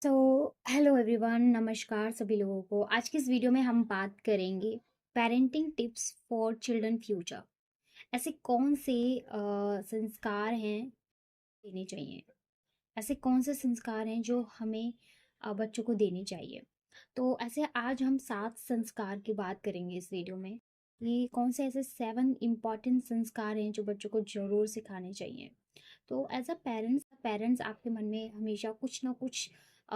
तो hello everyone, नमस्कार सभी लोगों को। आज की इस वीडियो में हम बात करेंगे parenting tips for children future. ऐसे कौन से संस्कार हैं देने चाहिए, ऐसे कौन से संस्कार हैं जो हमें बच्चों को देने चाहिए। तो ऐसे आज हम 7 संस्कार की बात करेंगे इस वीडियो में। ये कौन से ऐसे 7 इम्पॉर्टेंट संस्कार हैं जो बच्चों को ज़रूर सिखाने चाहिए। तो एज अ पेरेंट्स आपके मन में हमेशा कुछ ना कुछ अ,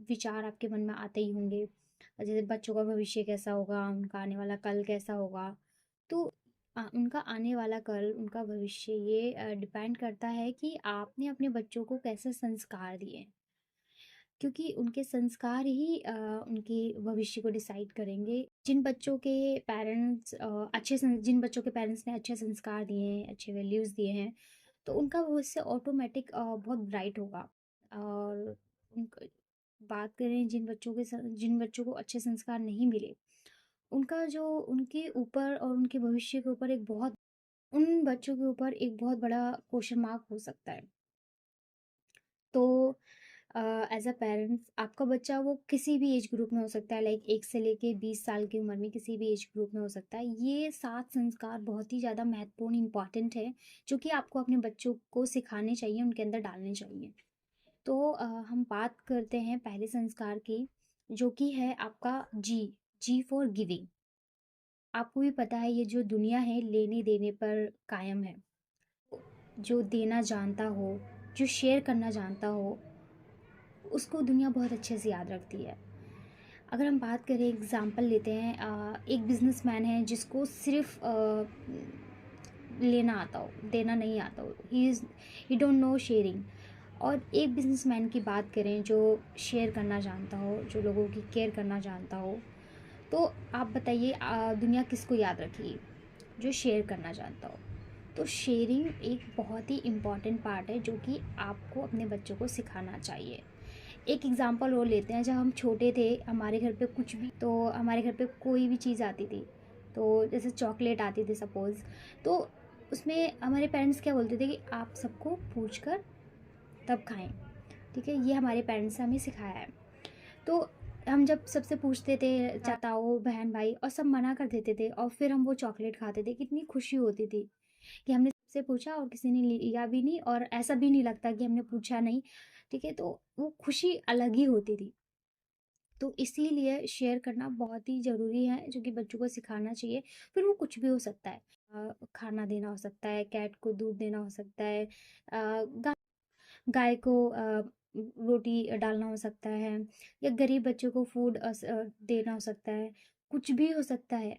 विचार आपके मन में आते ही होंगे। जैसे बच्चों का भविष्य कैसा होगा, उनका आने वाला कल कैसा होगा। तो उनका आने वाला कल, उनका भविष्य ये डिपेंड करता है कि आपने अपने बच्चों को कैसे संस्कार दिए हैं। क्योंकि उनके संस्कार ही उनके भविष्य को डिसाइड करेंगे। जिन बच्चों के पेरेंट्स ने अच्छे संस्कार दिए हैं, अच्छे वैल्यूज़ दिए हैं, तो उनका भविष्य ऑटोमेटिक बहुत ब्राइट होगा। और उनका बात करें जिन बच्चों को अच्छे संस्कार नहीं मिले, उनका जो उनके ऊपर और उनके भविष्य के ऊपर एक बहुत उन बच्चों के ऊपर एक बहुत बड़ा क्वेश्चन मार्क हो सकता है। तो एज अ पेरेंट्स आपका बच्चा वो किसी भी एज ग्रुप में हो सकता है, लाइक 1 से लेके 20 साल की उम्र में किसी भी एज ग्रुप में हो सकता है। ये 7 संस्कार बहुत ही ज़्यादा महत्वपूर्ण इंपॉर्टेंट है, जो कि आपको अपने बच्चों को सिखाने चाहिए, उनके अंदर डालने चाहिए। तो हम बात करते हैं पहले संस्कार की, जो कि है आपका जी फॉर गिविंग। आपको भी पता है ये जो दुनिया है लेने देने पर कायम है। जो देना जानता हो, जो शेयर करना जानता हो, उसको दुनिया बहुत अच्छे से याद रखती है। अगर हम बात करें, एग्जांपल लेते हैं, एक बिजनेसमैन है जिसको सिर्फ लेना आता हो, देना नहीं आता हो। ही डोंट नो शेयरिंग। और एक बिजनेसमैन की बात करें जो शेयर करना जानता हो, जो लोगों की केयर करना जानता हो, तो आप बताइए दुनिया किसको याद रखेगी? जो शेयर करना जानता हो। तो शेयरिंग एक बहुत ही इम्पॉर्टेंट पार्ट है, जो कि आपको अपने बच्चों को सिखाना चाहिए। एक एग्जांपल और लेते हैं, जब हम छोटे थे, हमारे घर पे कोई भी चीज़ आती थी, तो जैसे चॉकलेट आती थी सपोज़, तो उसमें हमारे पेरेंट्स क्या बोलते थे कि आप सबको पूछ कर तब खाएं। ठीक है, ये हमारे पेरेंट्स ने हमें सिखाया है। तो हम जब सबसे पूछते थे, चाचाओ बहन भाई, और सब मना कर देते थे, और फिर हम वो चॉकलेट खाते थे, कितनी खुशी होती थी कि हमने सबसे पूछा और किसी ने लिया भी नहीं, और ऐसा भी नहीं लगता कि हमने पूछा नहीं। ठीक है, तो वो खुशी अलग ही होती थी। तो इसीलिए शेयर करना बहुत ही ज़रूरी है, जो कि बच्चों को सिखाना चाहिए। फिर वो कुछ भी हो सकता है, खाना देना हो सकता है, कैट को दूध देना हो सकता है, गाय को रोटी डालना हो सकता है, या गरीब बच्चों को फूड देना हो सकता है। कुछ भी हो सकता है।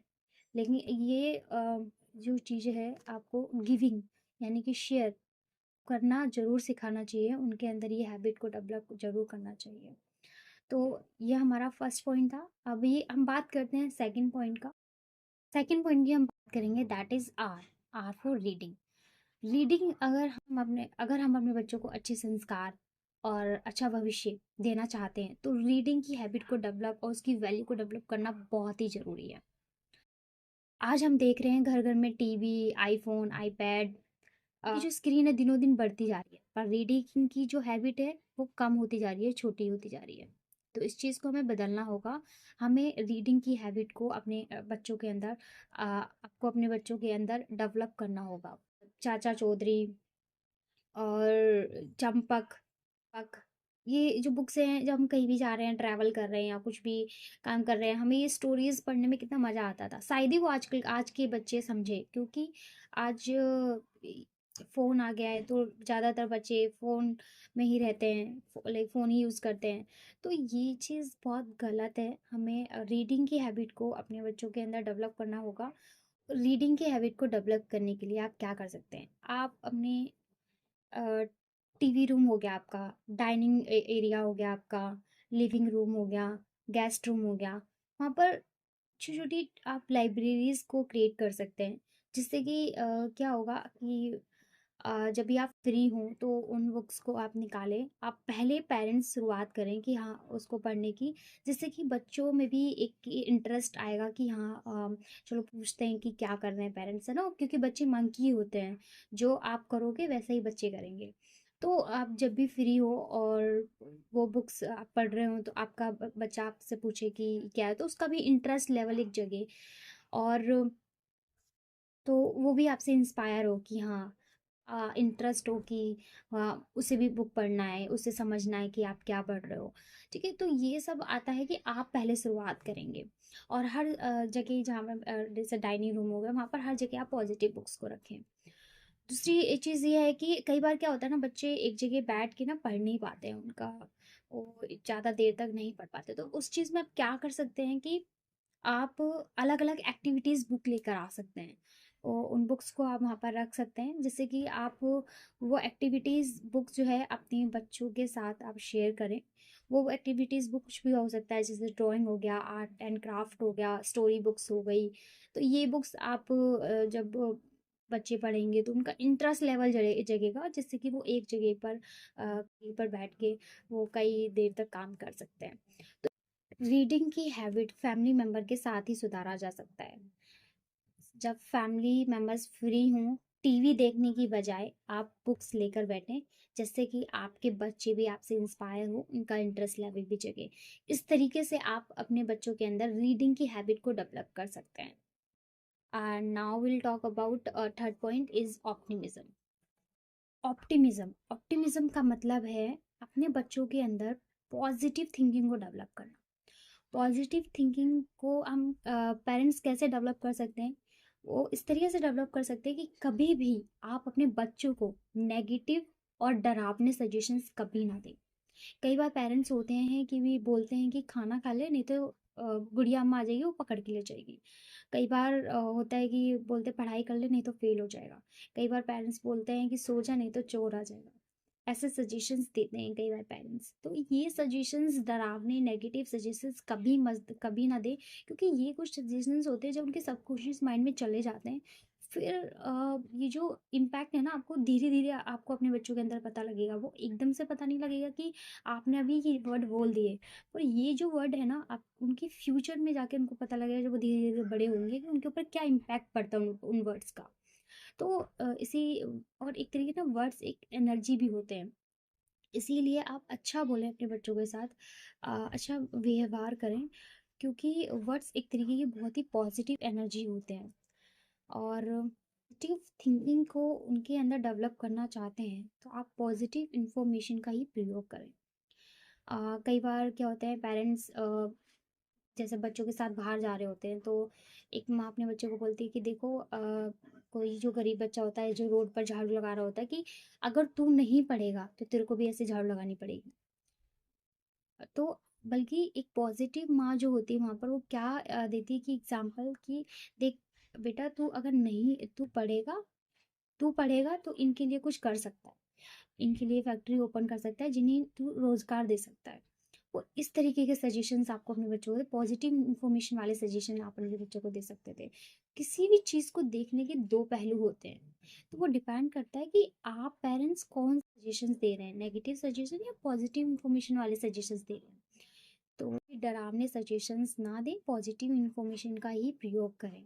लेकिन ये जो चीज़ है, आपको गिविंग यानी कि शेयर करना ज़रूर सिखाना चाहिए, उनके अंदर ये हैबिट को डेवलप ज़रूर करना चाहिए। तो ये हमारा फर्स्ट पॉइंट था। अभी हम बात करते हैं सेकंड पॉइंट का। सेकंड पॉइंट की हम बात करेंगे, that is R for reading. Reading अगर हम अपने बच्चों को अच्छे संस्कार और अच्छा भविष्य देना चाहते हैं, तो रीडिंग की हैबिट को डेवलप और उसकी वैल्यू को डेवलप करना बहुत ही ज़रूरी है। आज हम देख रहे हैं घर घर में टीवी, आईफोन, आईपैड की जो स्क्रीन है दिनों दिन बढ़ती जा रही है, पर रीडिंग की जो हैबिट है वो कम होती जा रही है, छोटी होती जा रही है। तो इस चीज़ को हमें बदलना होगा। हमें रीडिंग की हैबिट को आपको अपने बच्चों के अंदर डेवलप करना होगा। चाचा चौधरी और चंपक पक, ये जो बुक्स हैं, जब हम कहीं भी जा रहे हैं, ट्रैवल कर रहे हैं या कुछ भी काम कर रहे हैं, हमें ये स्टोरीज पढ़ने में कितना मज़ा आता था। शायद ही वो आज के बच्चे समझे, क्योंकि आज फ़ोन आ गया है, तो ज़्यादातर बच्चे फ़ोन में ही रहते हैं, लाइक फ़ोन ही यूज़ करते हैं। तो ये चीज़ बहुत गलत है। हमें रीडिंग की हैबिट को अपने बच्चों के अंदर डेवलप करना होगा। रीडिंग की हैबिट को डेवलप करने के लिए आप क्या कर सकते हैं? आप अपने टीवी रूम हो गया आपका, डाइनिंग एरिया हो गया आपका, लिविंग रूम हो गया, गेस्ट रूम हो गया, वहाँ पर छोटी छोटी आप लाइब्रेरीज को क्रिएट कर सकते हैं। जिससे कि क्या होगा कि जब भी आप फ्री हों, तो उन बुक्स को आप निकालें। आप पहले पेरेंट्स शुरुआत करें कि हाँ, उसको पढ़ने की, जिससे कि बच्चों में भी एक इंटरेस्ट आएगा कि हाँ, चलो पूछते हैं कि क्या कर रहे हैं पेरेंट्स, है ना। क्योंकि बच्चे मंकी होते हैं, जो आप करोगे वैसा ही बच्चे करेंगे। तो आप जब भी फ्री हो और वो बुक्स आप पढ़ रहे हो, तो आपका बच्चा आपसे पूछे कि क्या है, तो उसका भी इंटरेस्ट लेवल एक जगह, और तो वो भी आपसे इंस्पायर हो कि हाँ, इंटरेस्ट हो कि हाँ, उसे भी बुक पढ़ना है, उसे समझना है कि आप क्या पढ़ रहे हो। ठीक है, तो ये सब आता है कि आप पहले शुरुआत करेंगे। और हर जगह जहाँ पर जैसे डाइनिंग रूम हो गया, वहाँ पर हर जगह आप पॉजिटिव बुक्स को रखें। दूसरी चीज़ ये है कि कई बार क्या होता है ना, बच्चे एक जगह बैठ के ना पढ़ नहीं पाते हैं, उनका वो ज़्यादा देर तक नहीं पढ़ पाते, तो उस चीज़ में आप क्या कर सकते हैं कि आप अलग अलग एक्टिविटीज़ बुक लेकर आ सकते हैं। उन बुक्स को आप वहाँ पर रख सकते हैं, जिससे कि आप वो एक्टिविटीज़ बुक जो है अपने बच्चों के साथ आप शेयर करें। वो एक्टिविटीज़ बुक कुछ भी हो सकता है, जैसे ड्राइंग हो गया, आर्ट एंड क्राफ्ट हो गया, स्टोरी बुक्स हो गई। तो ये बुक्स आप जब बच्चे पढ़ेंगे तो उनका इंटरेस्ट लेवल जगेगा, जिससे कि वो एक जगह पर कहीं पर बैठ के वो कई देर तक काम कर सकते हैं। रीडिंग की हैबिट फैमिली मेंबर के साथ ही सुधारा जा सकता है। जब फैमिली मेंबर्स फ्री हों, टीवी देखने की बजाय आप बुक्स लेकर बैठें, जिससे कि आपके बच्चे भी आपसे इंस्पायर हो, उनका इंटरेस्ट लेवल भी जगे। इस तरीके से आप अपने बच्चों के अंदर रीडिंग की हैबिट को डेवलप कर सकते हैं। And now will talk about third point is optimism. Optimism का मतलब है अपने बच्चों के अंदर पॉजिटिव थिंकिंग को डेवलप करना। पॉजिटिव थिंकिंग को हम पेरेंट्स कैसे डेवलप कर सकते हैं, वो इस तरीके से डेवलप कर सकते हैं कि कभी भी आप अपने बच्चों को नेगेटिव और डरावने सजेशंस कभी ना दें। कई बार पेरेंट्स होते हैं कि भी बोलते हैं कि खाना खा ले, नहीं तो गुड़िया अम्मा आ जाएगी, वो पकड़ के ले जाएगी। कई बार होता है कि बोलते पढ़ाई कर ले, नहीं तो फेल हो जाएगा। कई बार पेरेंट्स बोलते हैं कि सो जा, नहीं तो चोर आ जाएगा। ऐसे सजेशंस देते हैं कई बार पेरेंट्स। तो ये सजेशंस डरावने नेगेटिव सजेशंस कभी ना दे, क्योंकि ये कुछ सजेशंस होते हैं जब उनके सबकॉन्शियस माइंड में चले जाते हैं, फिर ये जो इम्पैक्ट है ना, आपको धीरे धीरे आपको अपने बच्चों के अंदर पता लगेगा। वो एकदम से पता नहीं लगेगा कि आपने अभी ये वर्ड बोल दिए, और ये जो वर्ड है ना, आप उनके फ्यूचर में जाके उनको पता लगेगा, जब वो धीरे धीरे बड़े होंगे, कि उनके ऊपर क्या इम्पैक्ट पड़ता है उन वर्ड्स का। तो इसी और एक तरीके ना, वर्ड्स एक एनर्जी भी होते हैं, इसीलिए आप अच्छा बोलें अपने बच्चों के साथ, अच्छा व्यवहार करें, क्योंकि वर्ड्स एक तरीके की बहुत ही पॉजिटिव एनर्जी होते हैं। और पॉजिटिव थिंकिंग को उनके अंदर डेवलप करना चाहते हैं, तो आप पॉजिटिव इंफॉर्मेशन का ही प्रयोग करें। कई बार क्या होता है, पेरेंट्स जैसे बच्चों के साथ बाहर जा रहे होते हैं, तो एक माँ अपने बच्चे को बोलती है कि देखो, कोई जो गरीब बच्चा होता है जो रोड पर झाड़ू लगा रहा होता है, कि अगर तू नहीं पढ़ेगा तो तेरे को भी ऐसे झाड़ू लगानी पड़ेगी। तो बल्कि एक पॉजिटिव माँ जो होती है वहाँ पर, वो क्या देती है कि एग्जाम्पल कि देख बेटा, तू पढ़ेगा तो इनके लिए कुछ कर सकता है, इनके लिए फैक्ट्री ओपन कर सकता है, जिन्हें तू रोजगार दे सकता है। वो इस तरीके के सजेशंस आपको अपने बच्चों को, पॉजिटिव इन्फॉर्मेशन वाले सजेशन आप अपने बच्चों को दे सकते थे। किसी भी चीज़ को देखने के दो पहलू होते हैं, तो वो डिपेंड करता है कि आप पेरेंट्स कौन सजेशंस दे रहे हैं, नेगेटिव सजेशन या पॉजिटिव इन्फॉर्मेशन वाले सजेशंस दे रहे हैं। तो डरावने सजेशंस ना दें, पॉजिटिव इन्फॉर्मेशन का ही प्रयोग करें।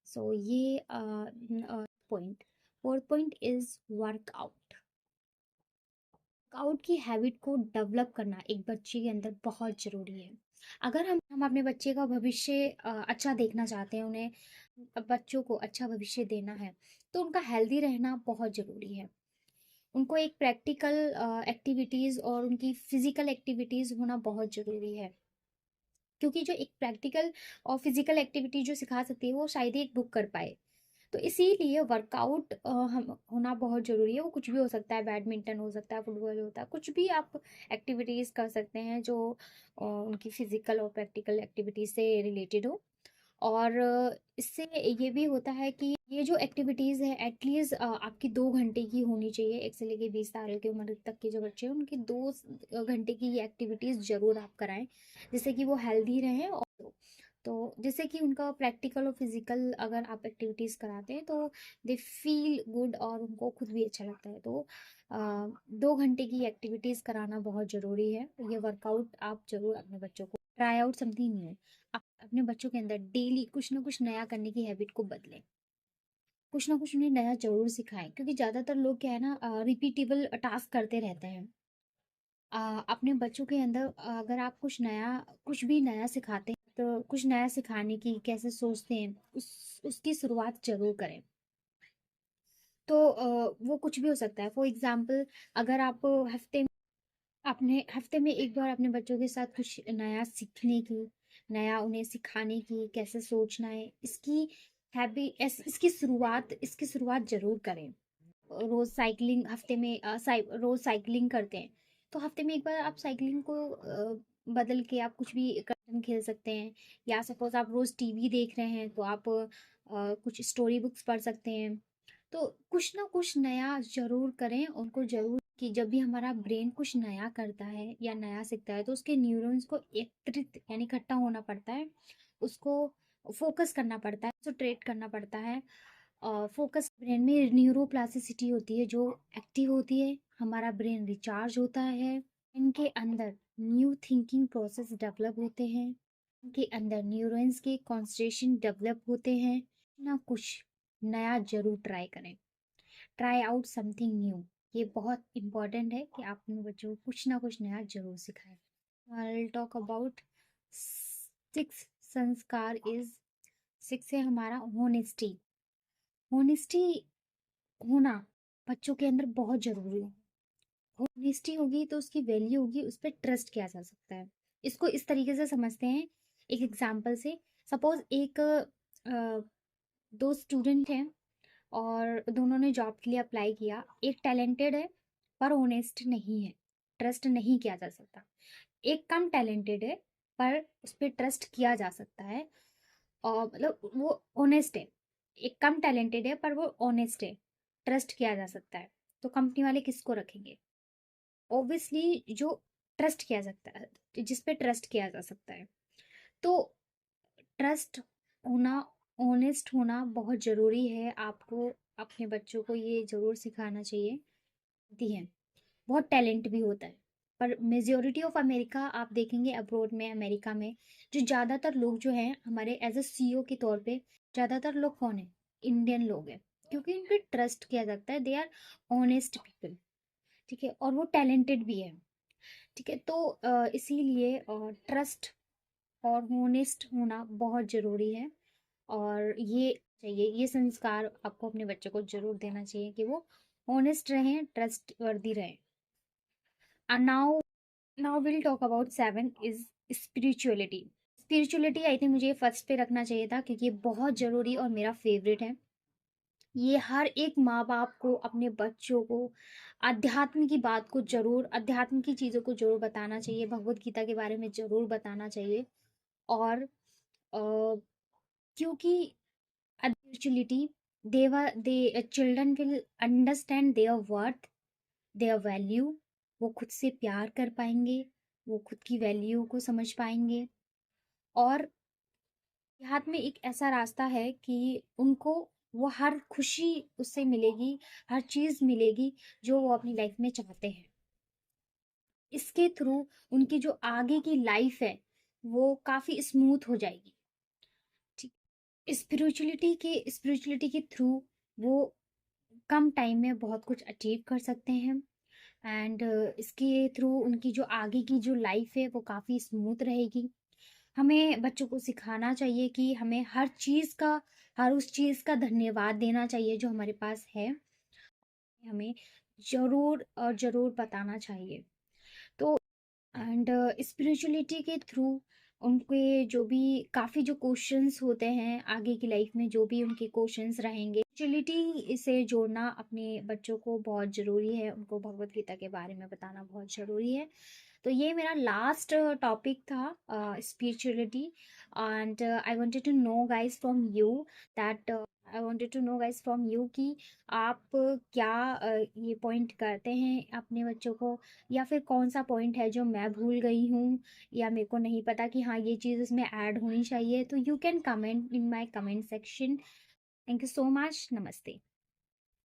सो ये point. Fourth point is workout. Workout की हैबिट को डेवलप करना एक बच्चे के अंदर बहुत ज़रूरी है। अगर हम अपने बच्चे का भविष्य अच्छा देखना चाहते हैं, उन्हें बच्चों को अच्छा भविष्य देना है, तो उनका हेल्दी रहना बहुत ज़रूरी है। उनको एक प्रैक्टिकल एक्टिविटीज़ और उनकी फिजिकल एक्टिविटीज़ होना बहुत ज़रूरी है, क्योंकि जो एक प्रैक्टिकल और फिजिकल एक्टिविटी जो सिखा सकती है, वो शायद ही एक बुक कर पाए। तो इसीलिए वर्कआउट हम होना बहुत ज़रूरी है। वो कुछ भी हो सकता है, बैडमिंटन हो सकता है, फुटबॉल होता है, कुछ भी आप एक्टिविटीज़ कर सकते हैं जो उनकी फिजिकल और प्रैक्टिकल एक्टिविटीज़ से रिलेटेड हो। और इससे ये भी होता है कि ये जो एक्टिविटीज़ है एटलीस्ट आपकी 2 घंटे की होनी चाहिए। 1 से लेके 20 साल की उम्र तक के जो बच्चे हैं, उनकी 2 घंटे की ये एक्टिविटीज़ ज़रूर आप कराएं, जिससे कि वो हेल्दी रहें। और तो जैसे कि उनका प्रैक्टिकल और फिजिकल अगर आप एक्टिविटीज़ कराते हैं, तो दे फील गुड और उनको खुद भी अच्छा लगता है। तो 2 घंटे की एक्टिविटीज़ कराना बहुत ज़रूरी है। ये वर्कआउट आप ज़रूर अपने बच्चों को, ट्राई आउट समथिंग न्यू, आप अपने बच्चों के अंदर डेली कुछ ना कुछ नया करने की हैबिट को बदलें। कुछ ना कुछ उन्हें नया ज़रूर सिखाएँ, क्योंकि ज़्यादातर लोग क्या है ना रिपीटेबल टास्क करते रहते हैं। अपने बच्चों के अंदर अगर आप कुछ भी नया सिखाते हैं, तो कुछ नया सिखाने की कैसे सोचते हैं, उसकी शुरुआत ज़रूर करें। तो वो कुछ भी हो सकता है। फॉर एग्ज़ाम्पल, अगर आप हफ्ते में एक बार अपने बच्चों के साथ कुछ नया सीखने की, नया उन्हें सिखाने की, कैसे सोचना है, इसकी शुरुआत ज़रूर करें। रोज़ साइकिलिंग हफ्ते में रोज़ साइकिलिंग करते हैं, तो हफ्ते में एक बार आप साइकिलिंग को बदल के आप कुछ भी कार्टून खेल सकते हैं। या सपोज़ आप रोज़ टीवी देख रहे हैं, तो आप कुछ स्टोरी बुक्स पढ़ सकते हैं। तो कुछ ना कुछ नया ज़रूर करें, उनको ज़रूर कि जब भी हमारा ब्रेन कुछ नया करता है या नया सीखता है, तो उसके न्यूरॉन्स को एकत्रित यानी इकट्ठा होना पड़ता है, उसको फोकस करना पड़ता है, उसको ट्रेट करना पड़ता है। फोकस ब्रेन में न्यूरोप्लास्टिसिटी होती है जो एक्टिव होती है, हमारा ब्रेन रिचार्ज होता है, इनके अंदर न्यू थिंकिंग प्रोसेस डेवलप होते हैं, इनके अंदर न्यूरॉन्स के कॉन्सेंट्रेशन डेवलप होते हैं। ना कुछ नया जरूर ट्राई करें, ट्राई आउट समथिंग न्यू। ये बहुत इंपॉर्टेंट है कि आप अपने बच्चों को कुछ ना कुछ नया जरूर सिखाएं। आई टॉक अबाउट सिक्स संस्कार इज, सिक्स है हमारा होनेस्टी। होनेस्टी होना बच्चों के अंदर बहुत जरूरी है। होनेस्टी होगी तो उसकी वैल्यू होगी, उस पर ट्रस्ट किया जा सकता है। इसको इस तरीके से समझते हैं, एक एग्जांपल से। सपोज दो स्टूडेंट हैं और दोनों ने जॉब के लिए अप्लाई किया। एक टैलेंटेड है पर ऑनेस्ट नहीं है, ट्रस्ट नहीं किया जा सकता। एक कम टैलेंटेड है पर उस पर ट्रस्ट किया जा सकता है, और मतलब वो ऑनेस्ट है। एक कम टैलेंटेड है पर वो ऑनेस्ट है, ट्रस्ट किया जा सकता है। तो कंपनी वाले किसको रखेंगे? ऑब्वियसली जो ट्रस्ट किया सकता है, जिस पे ट्रस्ट किया जा सकता है। तो ट्रस्ट होना, ऑनेस्ट होना बहुत ज़रूरी है। आपको अपने बच्चों को ये ज़रूर सिखाना चाहिए। दी है, बहुत टैलेंट भी होता है, पर मेजोरिटी ऑफ अमेरिका आप देखेंगे, अब्रोड में अमेरिका में जो ज़्यादातर लोग जो हैं हमारे एज अ सीईओ के तौर पे, ज़्यादातर लोग कौन है? इंडियन लोग हैं, क्योंकि इन पे ट्रस्ट किया जाता है। दे आर ऑनेस्ट पीपल, ठीक है, और वो टैलेंटेड भी है, ठीक है। तो इसीलिए ट्रस्ट और होनेस्ट होना बहुत ज़रूरी है। और ये संस्कार आपको अपने बच्चों को जरूर देना चाहिए कि वो ऑनेस्ट रहें, ट्रस्ट वर्दी रहें। And now we'll talk about seven is spirituality. Spirituality I think मुझे फर्स्ट पे रखना चाहिए था, क्योंकि ये बहुत ज़रूरी और मेरा फेवरेट है। ये हर एक माँ बाप को अपने बच्चों को अध्यात्म की चीज़ों को जरूर बताना चाहिए, भगवत गीता के बारे में जरूर बताना चाहिए। और क्योंकि spirituality, they children will understand their worth, their value. वो खुद से प्यार कर पाएंगे, वो खुद की वैल्यू को समझ पाएंगे। और हाथ में एक ऐसा रास्ता है कि उनको वो हर खुशी उससे मिलेगी, हर चीज मिलेगी जो वो अपनी लाइफ में चाहते हैं। इसके थ्रू उनकी जो आगे की लाइफ है वो काफी स्मूथ हो जाएगी, ठीक। स्पिरिचुअलिटी के थ्रू वो कम टाइम में बहुत कुछ अचीव कर सकते हैं। एंड इसके थ्रू उनकी जो आगे की जो लाइफ है वो काफ़ी स्मूथ रहेगी। हमें बच्चों को सिखाना चाहिए कि हमें हर उस चीज़ का धन्यवाद देना चाहिए जो हमारे पास है, हमें ज़रूर और ज़रूर बताना चाहिए। तो एंड स्पिरिचुअलिटी के थ्रू उनके जो भी काफ़ी जो क्वेश्चंस होते हैं आगे की लाइफ में, जो भी उनके क्वेश्चंस रहेंगे, स्पिरिचुअलिटी से जोड़ना अपने बच्चों को बहुत ज़रूरी है, उनको भगवत गीता के बारे में बताना बहुत ज़रूरी है। तो ये मेरा लास्ट टॉपिक था, spirituality. And I wanted to know guys from you कि आप क्या ये पॉइंट करते हैं अपने बच्चों को, या फिर कौन सा पॉइंट है जो मैं भूल गई हूँ, या मेरे को नहीं पता कि हाँ ये चीज़ उसमें ऐड होनी चाहिए। तो you can comment in my comment section. Thank you so much. नमस्ते।